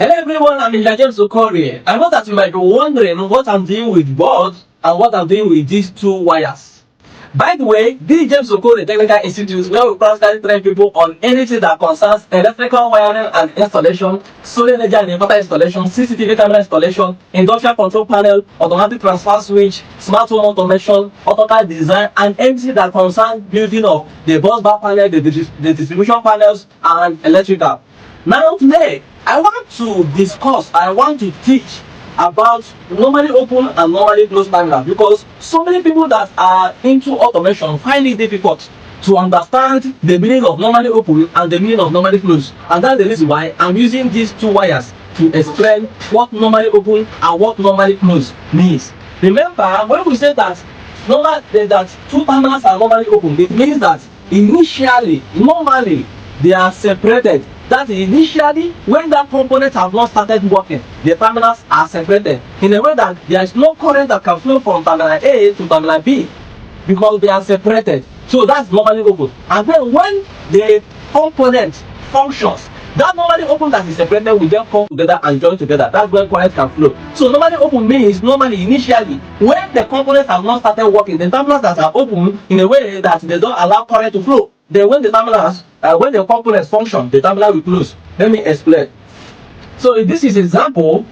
Hello everyone, I'm James Okorie. I know that you might be wondering what I'm doing with boards and what I'm doing with these two wires. By the way, this is James Okorie Technical Institute, where we practically train people on anything that concerns electrical wiring and installation, solar energy and inverter installation, CCTV camera installation, industrial control panel, automatic transfer switch, smart home automation, AutoCAD design, and anything that concerns building of the bus bar panel, the distribution panels, and electrical. Now today, I want to teach about normally open and normally closed terminal, because so many people that are into automation find it difficult to understand the meaning of normally open and the meaning of normally closed, and that's the reason why I'm using these two wires to explain what normally open and what normally closed means. Remember, when we say that two terminals are normally open, it means that normally they are separated. That is, initially, when that component have not started working, the terminals are separated in a way that there is no current that can flow from terminal A to terminal B, because they are separated. So that's normally open. And then when the component functions, that normally open that is separated will then come together and join together. That's when current can flow. So normally open means normally initially when the components have not started working, the terminals that are open in a way that they don't allow current to flow. Then when when the components function, the terminal will close. Let me explain. So this is example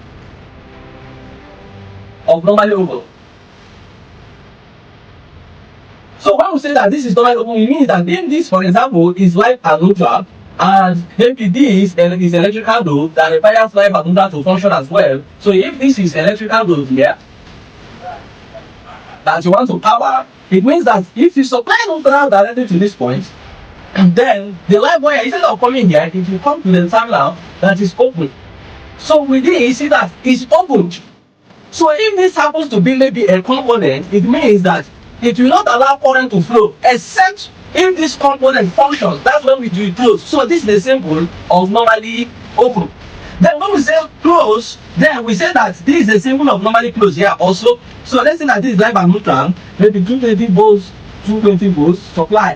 of normally open. So when we say that this is normally open, it means that if this, for example, is live and neutral, and maybe this is electrical load that requires live and neutral to function as well. So if this is electrical load here that you want to power, it means that if you supply neutral directly to this point, and then the live wire, instead of coming here, it will come to the terminal that is open. So with this, you see that it's open. So if this happens to be maybe a component, it means that it will not allow current to flow except if this component functions. That's when we do it close. So this is the symbol of normally open. Then when we say close, then we say that this is the symbol of normally close here also. So let's say that this is live and neutral, maybe 220 volts, 220 volts supply.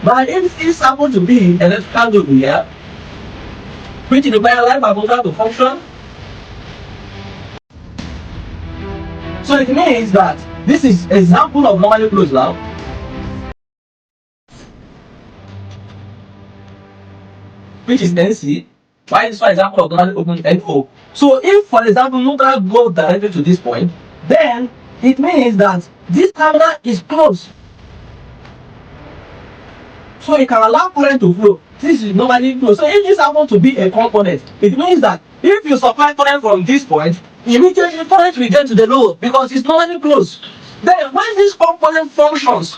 But if this happens to be electrical load here, which requires live and neutral to function, so it means that this is example of normally closed now. Which is NC. Why is for example of normally open NO? So if for example neutral goes directly to this point, then it means that this terminal is closed. So it can allow current to flow. This is normally closed. So if this happens to be a component, it means that if you supply current from this point, immediately current will get to the load because it's normally closed. Then when this component functions,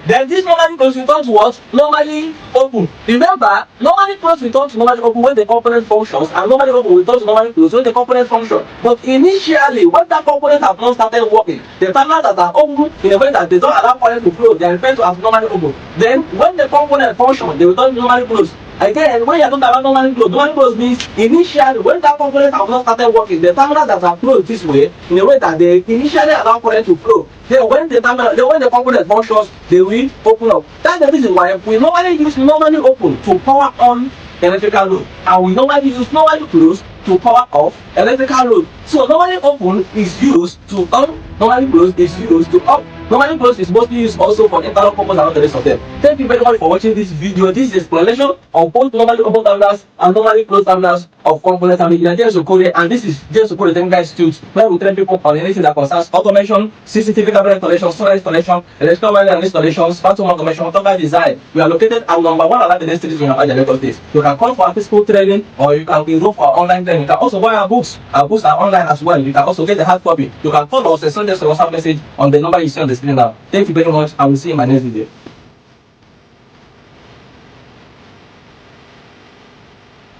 then this normally closed return to what? Normally open. Remember, normally closed return to normally open when the component functions, and normally open return to normally closed when the component functions. But initially, when that component have not started working, the terminals that are open in a way that they don't allow current to flow, they are referred to as normally open. Then when the component functions, they return to normally closed. Again, when you don't allow normally closed means initially when that component have not started working, the terminals that are closed this way, in a way that they initially allow current to flow. Then when the component functions, they will open up. That's the reason why we normally use normally open to power on electrical load, and we normally use normally closed to power off electrical load. So normally open is used to on, normally closed is used to off. Normally closed is mostly used also for internal purpose and all the rest of them. Thank you very much for watching this video. This is explanation of both normally open terminals and normally closed terminals of components. I'm James Okorie, and this is James Okorie Technical Institute, where we train people on anything that concerns automation, CCTV camera installation, solar installation, electrical wiring and installation, smart home automation, AutoCAD design. We are located at number 1 along the next street in Abuja, Lagos State. You can come for our physical training, or you can enroll for our online training. You can also buy our books. Our books are online as well. You can also get the hard copy. You can follow us and send us a WhatsApp message on the number you see on the screen now. Thank you very much, and we'll see you in my next video.